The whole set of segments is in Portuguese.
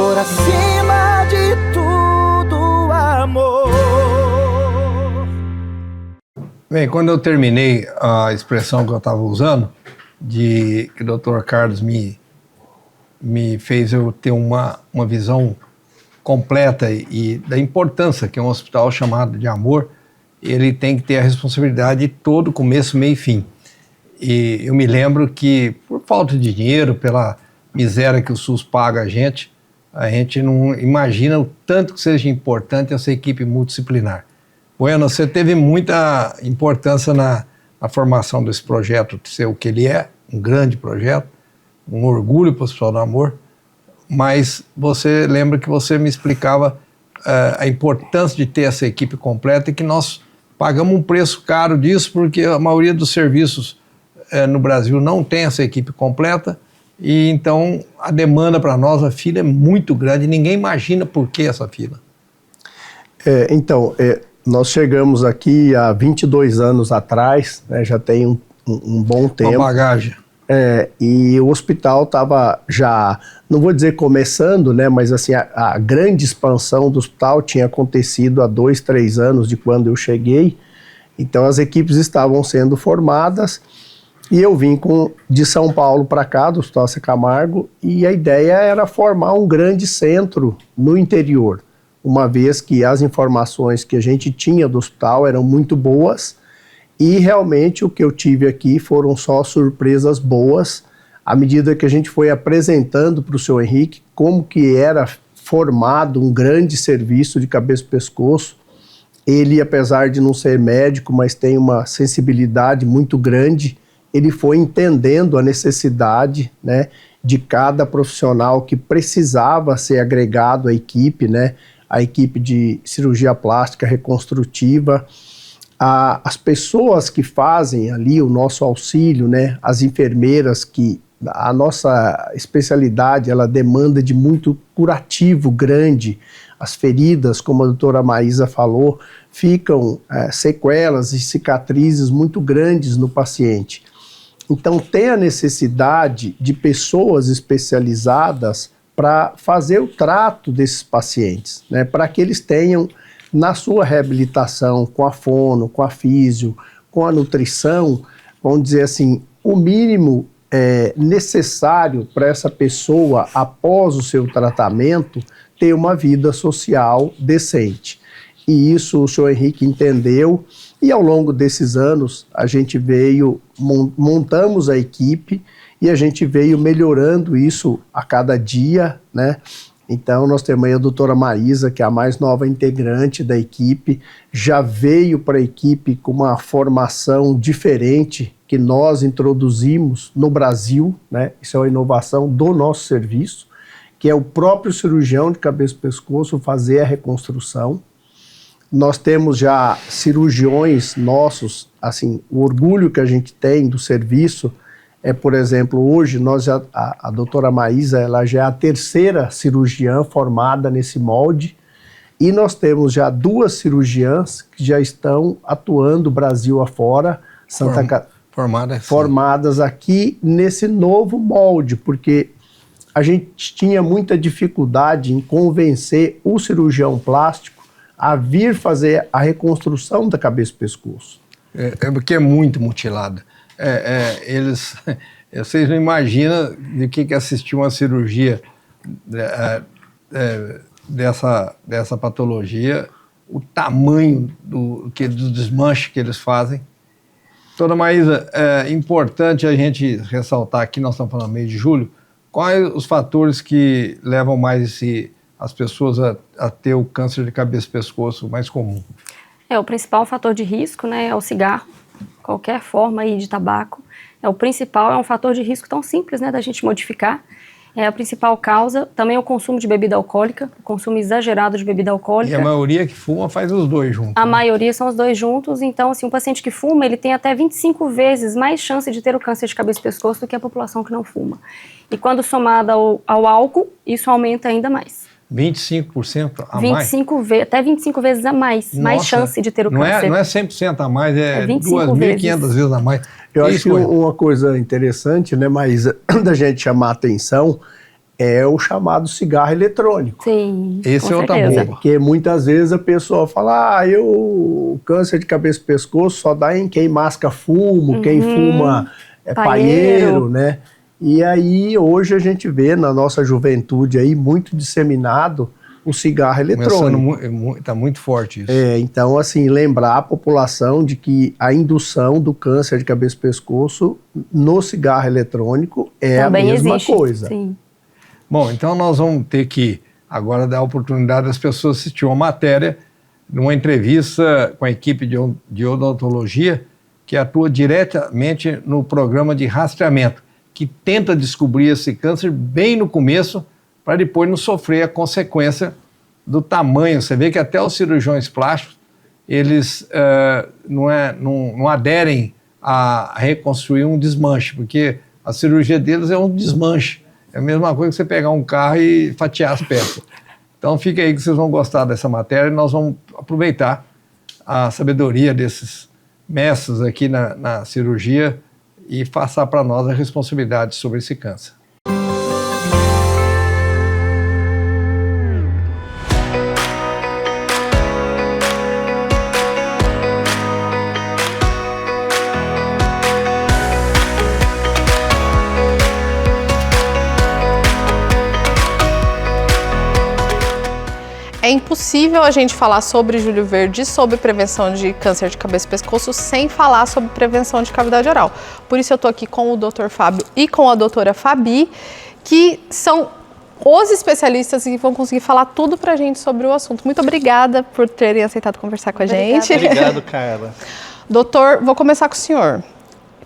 por acima de tudo, amor. Bem, quando eu terminei a expressão que eu estava usando, que o Dr. Carlos me fez eu ter uma visão completa e da importância que um hospital chamado de amor, ele tem que ter a responsabilidade de todo começo, meio e fim. E eu me lembro que, por falta de dinheiro, pela miséria que o SUS paga a gente não imagina o tanto que seja importante essa equipe multidisciplinar. Bueno, você teve muita importância na formação desse projeto, de ser o que ele é, um grande projeto, um orgulho para o Hospital do Amor, mas você lembra que você me explicava a importância de ter essa equipe completa e que nós pagamos um preço caro disso porque a maioria dos serviços no Brasil não tem essa equipe completa e então a demanda para nós, a fila é muito grande, ninguém imagina por que essa fila. Nós chegamos aqui há 22 anos atrás, né, já tem um bom tempo. Uma bagagem. E o hospital estava já, não vou dizer começando, né, mas assim, a grande expansão do hospital tinha acontecido há 2, 3 anos de quando eu cheguei, então as equipes estavam sendo formadas e eu vim de São Paulo para cá, do Hospital Zé Camargo, e a ideia era formar um grande centro no interior, uma vez que as informações que a gente tinha do hospital eram muito boas. E realmente o que eu tive aqui foram só surpresas boas, à medida que a gente foi apresentando para o senhor Henrique como que era formado um grande serviço de cabeça e pescoço. Ele, apesar de não ser médico, mas tem uma sensibilidade muito grande, ele foi entendendo a necessidade, né, de cada profissional que precisava ser agregado à equipe, né, a equipe de cirurgia plástica reconstrutiva, as pessoas que fazem ali o nosso auxílio, né, as enfermeiras, que a nossa especialidade ela demanda de muito curativo grande, as feridas, como a doutora Maísa falou, ficam sequelas e cicatrizes muito grandes no paciente. Então tem a necessidade de pessoas especializadas para fazer o trato desses pacientes, né, para que eles tenham na sua reabilitação, com a fono, com a físio, com a nutrição, vamos dizer assim, o mínimo necessário para essa pessoa, após o seu tratamento, ter uma vida social decente. E isso o senhor Henrique entendeu, e ao longo desses anos a gente montamos a equipe e a gente veio melhorando isso a cada dia, né? Então, nós temos aí a doutora Maísa, que é a mais nova integrante da equipe, já veio para a equipe com uma formação diferente que nós introduzimos no Brasil, né? Isso é uma inovação do nosso serviço, que é o próprio cirurgião de cabeça e pescoço fazer a reconstrução. Nós temos já cirurgiões nossos, assim, o orgulho que a gente tem do serviço por exemplo, hoje a doutora Maísa, ela já é a 3ª cirurgiã formada nesse molde e nós temos já 2 cirurgiãs que já estão atuando Brasil afora, formadas aqui nesse novo molde, porque a gente tinha muita dificuldade em convencer o cirurgião plástico a vir fazer a reconstrução da cabeça e pescoço. Porque é muito mutilada. Vocês não imaginam de que assistir uma cirurgia dessa patologia, o tamanho do desmanche que eles fazem. Doutora Maísa, é importante a gente ressaltar aqui, nós estamos falando no mês de julho, quais os fatores que levam mais as pessoas a ter o câncer de cabeça e pescoço mais comum? O principal fator de risco, né, é o cigarro. Qualquer forma aí de tabaco, o principal é um fator de risco tão simples, né, da gente modificar. A principal causa também é o consumo de bebida alcoólica, o consumo exagerado de bebida alcoólica. E a maioria que fuma faz os 2 juntos. A maioria são os 2 juntos, então assim, um paciente que fuma, ele tem até 25 vezes mais chance de ter o câncer de cabeça e pescoço do que a população que não fuma. E quando somado ao álcool, isso aumenta ainda mais. 25% a mais? Até 25 vezes a mais. Nossa, mais chance de ter o câncer. Não é 100% a mais, é 2.500 vezes a mais. Eu acho que uma coisa interessante, né, mas da gente chamar a atenção, é o chamado cigarro eletrônico. Sim, Esse com é outra certeza. bomba. Porque muitas vezes a pessoa fala, o câncer de cabeça e pescoço só dá em quem masca fumo, quem fuma paieiro, né? E aí hoje a gente vê na nossa juventude aí muito disseminado o cigarro eletrônico. Está muito forte isso. Então, assim, lembrar a população de que a indução do câncer de cabeça e pescoço no cigarro eletrônico é Também a mesma existe. coisa. Sim. Bom, então nós vamos ter que agora dar a oportunidade das pessoas assistir uma matéria numa entrevista com a equipe de odontologia que atua diretamente no programa de rastreamento, que tenta descobrir esse câncer bem no começo para depois não sofrer a consequência do tamanho. Você vê que até os cirurgiões plásticos, eles não aderem a reconstruir um desmanche, porque a cirurgia deles é um desmanche. É a mesma coisa que você pegar um carro e fatiar as peças. Então fica aí que vocês vão gostar dessa matéria e nós vamos aproveitar a sabedoria desses mestres aqui na cirurgia e passar para nós a responsabilidade sobre esse câncer. É impossível a gente falar sobre Júlio Verde, sobre prevenção de câncer de cabeça e pescoço, sem falar sobre prevenção de cavidade oral. Por isso eu estou aqui com o Dr. Fábio e com a doutora Fabi, que são os especialistas e vão conseguir falar tudo pra gente sobre o assunto. Muito obrigada por terem aceitado conversar com a gente. Obrigado, Carla. Doutor, vou começar com o senhor.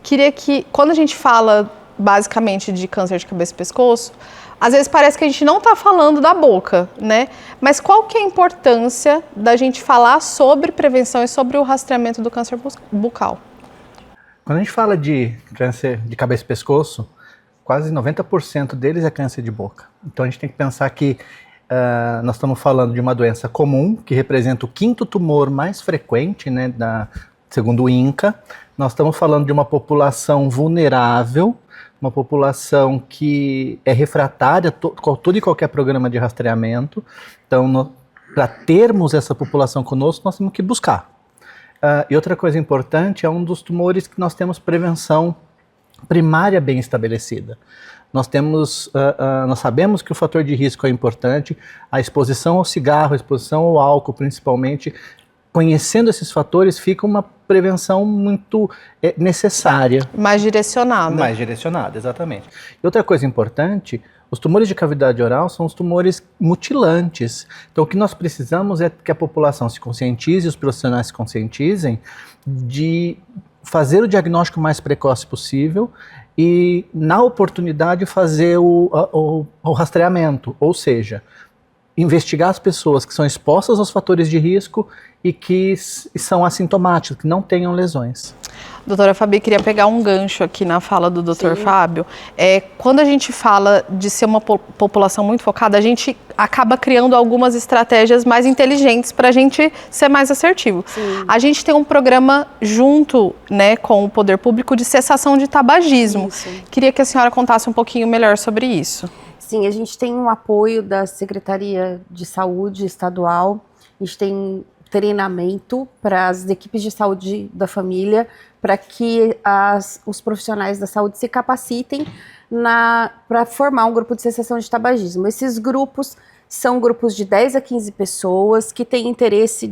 Queria que, quando a gente fala basicamente de câncer de cabeça e pescoço, às vezes parece que a gente não está falando da boca, né? Mas qual que é a importância da gente falar sobre prevenção e sobre o rastreamento do câncer bucal? Quando a gente fala de câncer de cabeça e pescoço, quase 90% deles é câncer de boca. Então a gente tem que pensar que nós estamos falando de uma doença comum, que representa o 5º tumor mais frequente, né, segundo o INCA. Nós estamos falando de uma população vulnerável, uma população que é refratária a todo e qualquer programa de rastreamento. Então, para termos essa população conosco, nós temos que buscar. E outra coisa importante, é um dos tumores que nós temos prevenção primária bem estabelecida. Nós sabemos que o fator de risco é importante, a exposição ao cigarro, a exposição ao álcool, principalmente. Conhecendo esses fatores, fica uma prevenção muito necessária. Mais direcionada. Mais direcionada, exatamente. E outra coisa importante, os tumores de cavidade oral são os tumores mutilantes. Então o que nós precisamos é que a população se conscientize, os profissionais se conscientizem de fazer o diagnóstico mais precoce possível e, na oportunidade, fazer o rastreamento, ou seja, investigar as pessoas que são expostas aos fatores de risco e que são assintomáticos, que não tenham lesões. Doutora Fabi, queria pegar um gancho aqui na fala do Dr. Fábio. Quando a gente fala de ser uma população muito focada, a gente acaba criando algumas estratégias mais inteligentes para a gente ser mais assertivo. Sim. A gente tem um programa junto, né, com o poder público de cessação de tabagismo. Isso. Queria que a senhora contasse um pouquinho melhor sobre isso. Sim, a gente tem um apoio da Secretaria de Saúde Estadual, a gente tem treinamento para as equipes de saúde da família, para que os profissionais da saúde se capacitem para formar um grupo de cessação de tabagismo. Esses grupos são grupos de 10 a 15 pessoas que têm interesse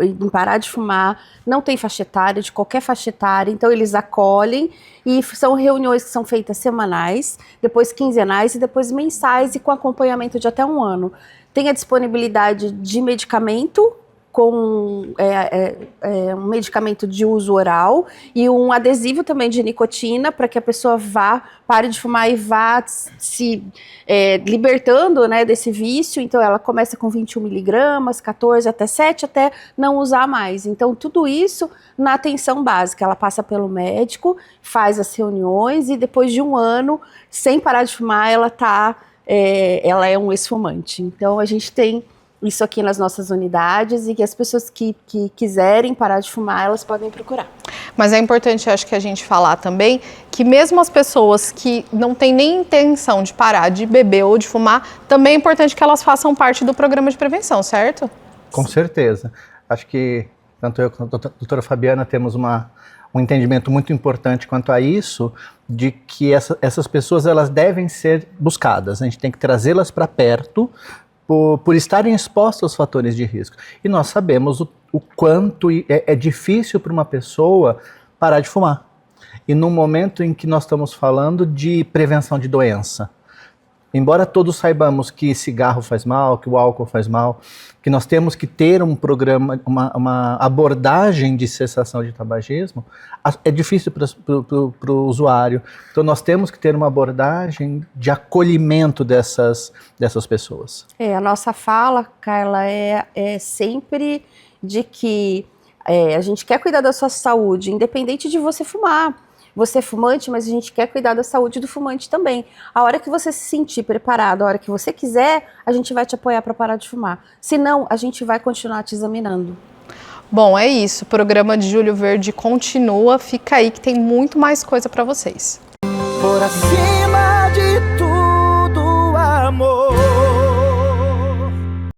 em parar de fumar, não tem faixa etária, de qualquer faixa etária, então eles acolhem e são reuniões que são feitas semanais, depois quinzenais e depois mensais e com acompanhamento de até 1 ano. Tem a disponibilidade de medicamento, com um medicamento de uso oral e um adesivo também de nicotina para que a pessoa pare de fumar e vá se libertando, né, desse vício. Então ela começa com 21 miligramas, 14 até 7, até não usar mais. Então tudo isso na atenção básica. Ela passa pelo médico, faz as reuniões e depois de 1 ano, sem parar de fumar, ela é um ex-fumante. Então a gente tem isso aqui nas nossas unidades e que as pessoas que quiserem parar de fumar, elas podem procurar. Mas é importante, acho que a gente falar também, que mesmo as pessoas que não têm nem intenção de parar de beber ou de fumar, também é importante que elas façam parte do programa de prevenção, certo? Com certeza. Acho que tanto eu quanto a doutora Fabiana temos um entendimento muito importante quanto a isso, de que essas pessoas elas devem ser buscadas. A gente tem que trazê-las para perto por estarem expostas aos fatores de risco. E nós sabemos o quanto é difícil para uma pessoa parar de fumar. E num momento em que nós estamos falando de prevenção de doença, embora todos saibamos que cigarro faz mal, que o álcool faz mal, que nós temos que ter um programa, uma abordagem de cessação de tabagismo, é difícil para o usuário. Então nós temos que ter uma abordagem de acolhimento dessas pessoas. A nossa fala, Carla, é sempre de que a gente quer cuidar da sua saúde, independente de você fumar. Você é fumante, mas a gente quer cuidar da saúde do fumante também. A hora que você se sentir preparado, a hora que você quiser, a gente vai te apoiar para parar de fumar. Se não, a gente vai continuar te examinando. Bom, é isso. O programa de Julho Verde continua. Fica aí que tem muito mais coisa para vocês. Por acima de tudo, amor.